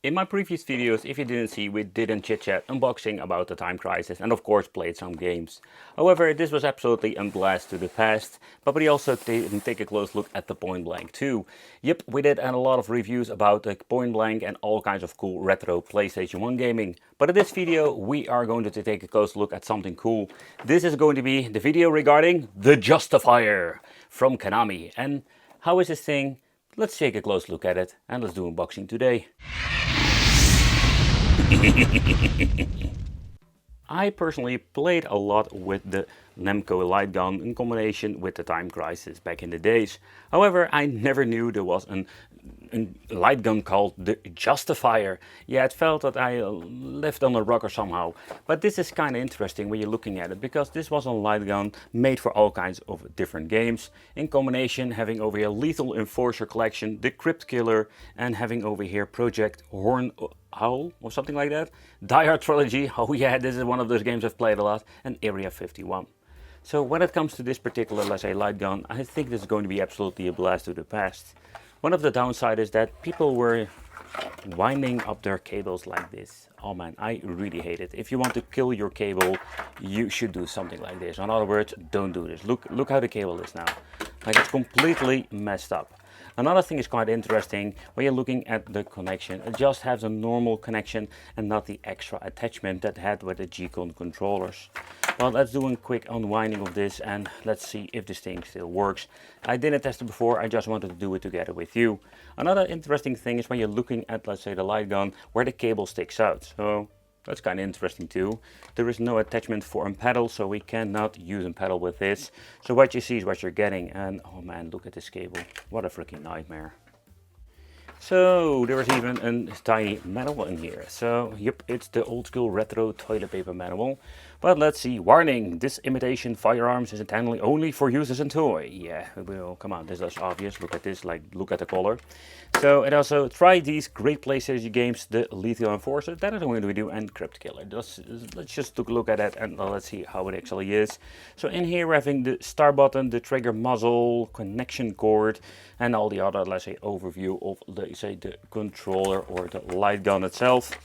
In my previous videos, if you didn't see, we did a chit-chat unboxing about the Time Crisis and of course played some games. However, this was absolutely a blast to the past, but we also didn't take a close look at the Point Blank too. Yep, we did a lot of reviews about the Point Blank and all kinds of cool retro PlayStation 1 gaming. But in this video, we are going to take a close look at something cool. This is going to be the video regarding the Justifier from Konami. And how is this thing? Let's take a close look at it and let's do unboxing today. I personally played a lot with the Namco light gun in combination with the Time Crisis back in the days. However, I never knew there was a light gun called the Justifier. Yeah, it felt that I lived on a rock or somehow. But this is kind of interesting when you're looking at it, because this was a light gun made for all kinds of different games. In combination, having over here Lethal Enforcer Collection, the Crypt Killer, and having over here Project Horn Owl or something like that. Die Hard Trilogy, oh yeah, this is one of those games I've played a lot, and Area 51. So when it comes to this particular, let's say, light gun, I think this is going to be absolutely a blast to the past. One of the downsides is that people were winding up their cables like this. Oh man, I really hate it. If you want to kill your cable, you should do something like this. In other words, don't do this. Look how the cable is now. Like, it's completely messed up. Another thing is quite interesting, when you're looking at the connection, it just has a normal connection and not the extra attachment that had with the G-Con controllers. Well, let's do a quick unwinding of this and let's see if this thing still works. I didn't test it before, I just wanted to do it together with you. Another interesting thing is when you're looking at, let's say, the light gun, where the cable sticks out. So that's kind of interesting too. There is no attachment for a pedal, so we cannot use a pedal with this. So what you see is what you're getting, and oh man, look at this cable. What a freaking nightmare. So there is even a tiny manual in here. So yep, it's the old school retro toilet paper manual. But let's see. Warning, this imitation firearms is intended only for use as a toy. Yeah, well, come on, this is obvious. Look at this, like, look at the color. So it also try these great PlayStation games, the Lethal Enforcer. That is what we do, and Crypt Killer. Let's just take a look at it and let's see how it actually is. So in here we're having the start button, the trigger muzzle, connection cord, and all the other, let's say, overview of, let's say, the controller or the light gun itself.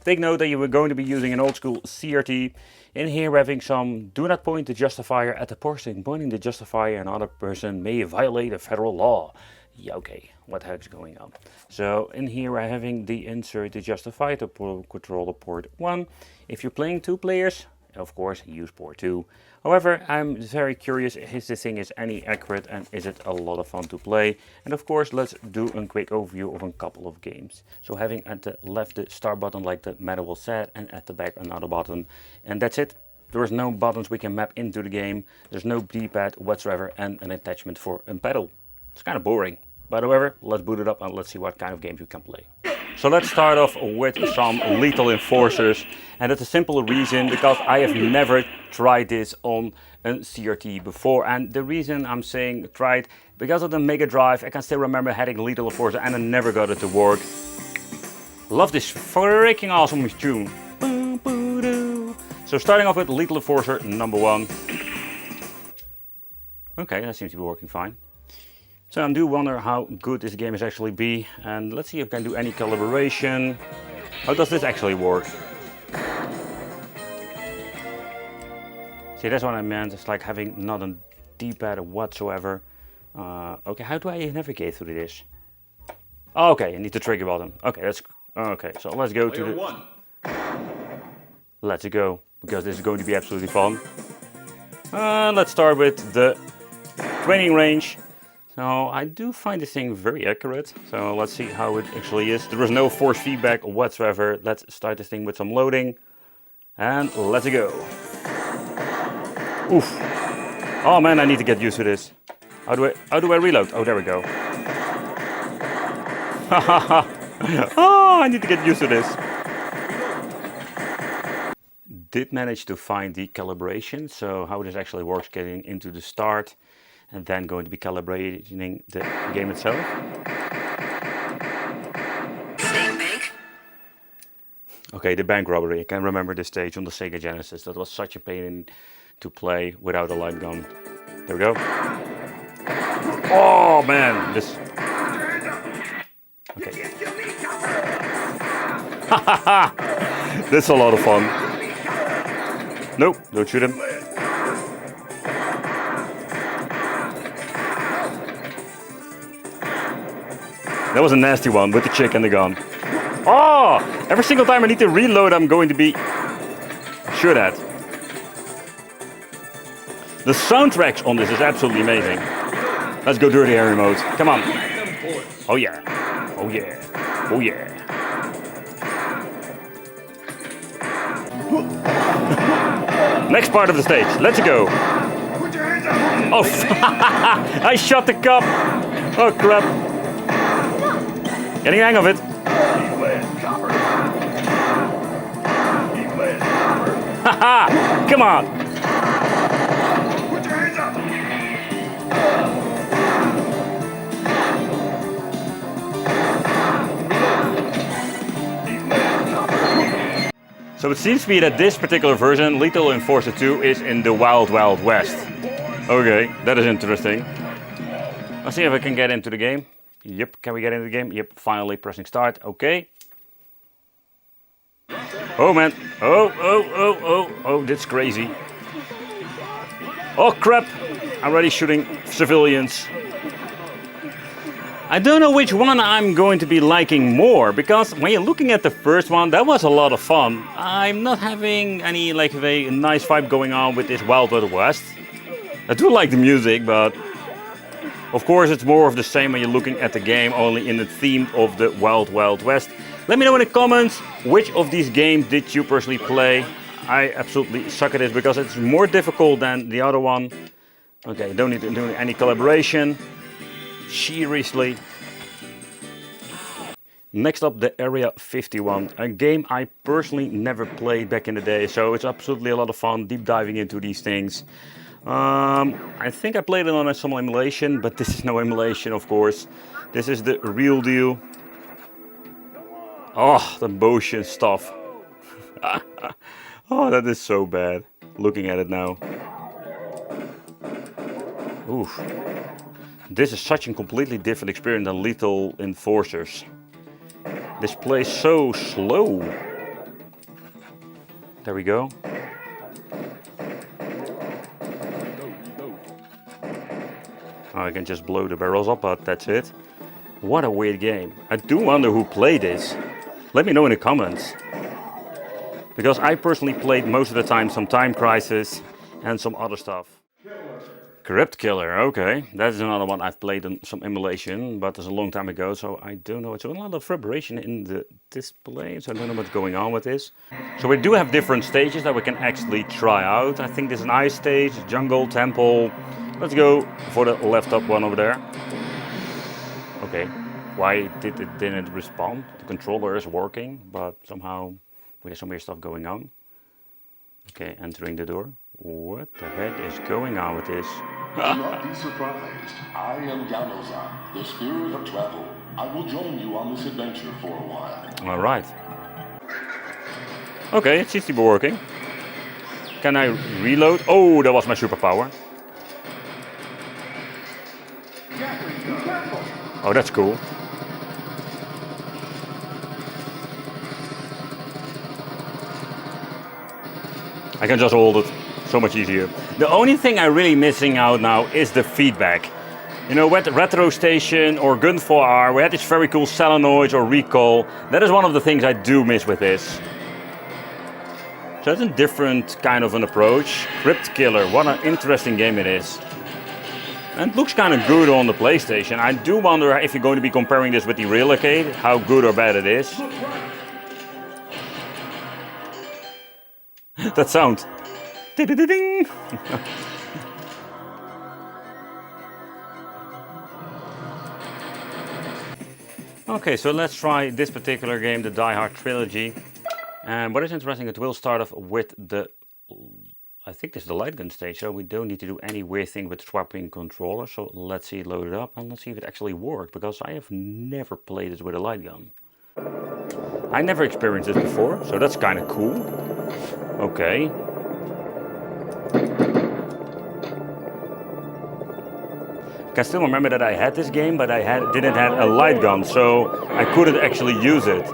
Take note that you were going to be using an old school CRT. In here we're having some do not point the Justifier at the person. Pointing the Justifier and another person may violate a federal law. Yeah, okay, what the heck is going on? So in here we're having the insert the Justifier to control the port 1. If you're playing 2 players, of course use port 2. However, I'm very curious if this thing is any accurate and is it a lot of fun to play. And of course, let's do a quick overview of a couple of games. So having at the left the start button like the manual said, and at the back another button. And that's it. There is no buttons we can map into the game. There's no D-pad whatsoever and an attachment for a pedal. It's kind of boring. But however, let's boot it up and let's see what kind of games you can play. So let's start off with some Lethal Enforcers, and that's a simple reason because I have never tried this on a CRT before. And the reason I'm saying tried, because of the Mega Drive, I can still remember having Lethal Enforcer and I never got it to work. Love this freaking awesome tune. So starting off with Lethal Enforcer number 1. Okay, that seems to be working fine. So I do wonder how good this game is actually be, and let's see if I can do any calibration. How does this actually work? See, that's what I meant. It's like having not a D-pad whatsoever. Okay, how do I navigate through this? Oh, okay, I need the trigger button. Okay, that's okay. So let's go to the. Let's go, because this is going to be absolutely fun. Let's start with the training range. So I do find this thing very accurate. So let's see how it actually is. There was no force feedback whatsoever. Let's start this thing with some loading. And let's go. Oof. Oh man, I need to get used to this. How do I reload? Oh, there we go. Oh, I need to get used to this. Did manage to find the calibration. So how this actually works, getting into the start. And then going to be calibrating the game itself. Okay, the bank robbery. I can remember this stage on the Sega Genesis. That was such a pain to play without a light gun. There we go. Oh man, this. Okay. That's a lot of fun. Nope, don't shoot him. That was a nasty one with the chick and the gun. Oh! Every single time I need to reload, I'm going to be sure that. The soundtracks on this is absolutely amazing. Let's go Dirty Harry mode. Come on. Oh yeah. Oh yeah. Oh yeah. Next part of the stage. Let's go. Oh, I shot the cop. Oh crap. Getting the hang of it. Haha! Come on! Put your hands up! So it seems to be that this particular version, Lethal Enforcer 2, is in the Wild Wild West. Okay, that is interesting. Let's see if I can get into the game. Yep, can we get into the game? Yep, finally pressing start. Okay. Oh man. Oh, that's crazy. Oh crap. I'm already shooting civilians. I don't know which one I'm going to be liking more, because when you're looking at the first one, that was a lot of fun. I'm not having any like a nice vibe going on with this Wild Wild West. I do like the music, but of course it's more of the same when you're looking at the game, only in the theme of the Wild Wild West. Let me know in the comments which of these games did you personally play. I absolutely suck at it because it's more difficult than the other one. Okay, don't need to do any collaboration. Seriously. Next up, the Area 51, a game I personally never played back in the day, so it's absolutely a lot of fun deep diving into these things. I think I played it on some emulation, but this is no emulation, of course. This is the real deal. Oh, the motion stuff. Oh, that is so bad. Looking at it now. Oof. This is such a completely different experience than Lethal Enforcers. This plays so slow. There we go. Oh, I can just blow the barrels up, but that's it. What a weird game. I do wonder who played this. Let me know in the comments. Because I personally played most of the time some Time Crisis and some other stuff. Crypt Killer, okay. That's another one I've played on some emulation, but it's a long time ago, so I don't know. It's a lot of vibration in the display, so I don't know what's going on with this. So we do have different stages that we can actually try out. I think there's an ice stage, jungle, temple. Let's go for the left up one over there. Okay, why didn't it respond? The controller is working, but somehow we have some weird stuff going on. Okay, entering the door. What the heck is going on with this? Do not be surprised. I am Yanoza, the spirit of travel. I will join you on this adventure for a while. Alright. Okay, it seems to be working. Can I reload? Oh, that was my superpower. Oh, that's cool. I can just hold it. So much easier. The only thing I'm really missing out now is the feedback. You know, with Retro Station or Gun 4R, we had this very cool solenoids or recoil. That is one of the things I do miss with this. So it's a different kind of an approach. Crypt Killer, what an interesting game it is. And it looks kind of good on the PlayStation. I do wonder if you're going to be comparing this with the real arcade, how good or bad it is. That sound. Ding. Okay, so let's try this particular game, the Die Hard trilogy. And what is interesting, it will start off with the, I think this is the light gun stage, so we don't need to do any weird thing with swapping controller. So let's see it load it up and let's see if it actually worked, because I have never played it with a light gun. I never experienced this before, so that's kind of cool. Okay. I can still remember that I had this game, but I didn't have a light gun, so I couldn't actually use it.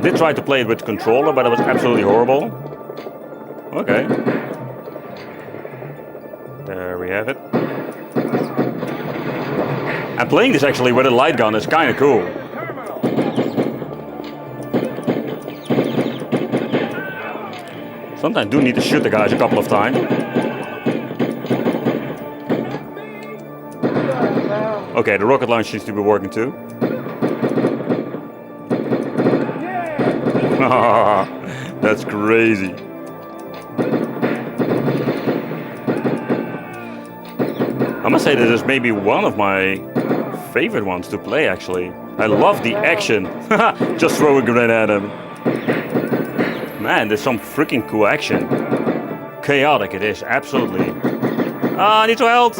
Did try to play it with the controller, but it was absolutely horrible. Okay. There we have it. And playing this actually with a light gun is kind of cool. Sometimes I do need to shoot the guys a couple of times. Okay, the rocket launch seems to be working too. That's crazy. I must say that this is maybe one of my favorite ones to play actually. I love the action. Just throw a grenade at him. Man, there's some freaking cool action. Chaotic it is, absolutely. I need your help!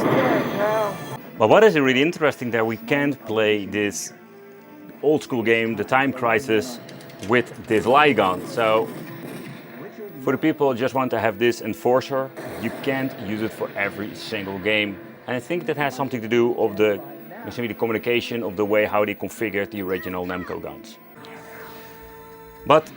But what is really interesting that we can't play this old school game, the Time Crisis, with this light gun. So for the people who just want to have this enforcer, you can't use it for every single game. And I think that has something to do with maybe the communication of the way how they configured the original Namco guns. But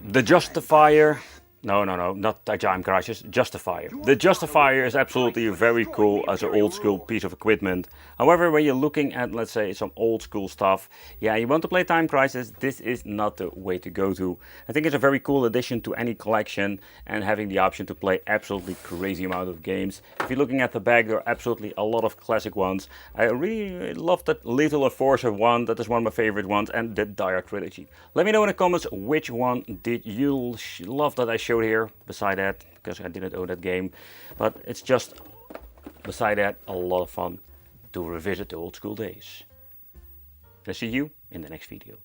the Justifier, no, not the Time Crisis, Justifier. The Justifier is absolutely very cool as an old school piece of equipment. However, when you're looking at, let's say, some old school stuff, yeah, you want to play Time Crisis, this is not the way to go to. I think it's a very cool addition to any collection and having the option to play absolutely crazy amount of games. If you're looking at the back, there are absolutely a lot of classic ones. I really love that Lethal Enforcer one, that is one of my favorite ones, and the Dire Trilogy. Let me know in the comments which one did you love that I showed here beside that, because I didn't own that game, but it's just beside that a lot of fun to revisit the old school days. I'll see you in the next video.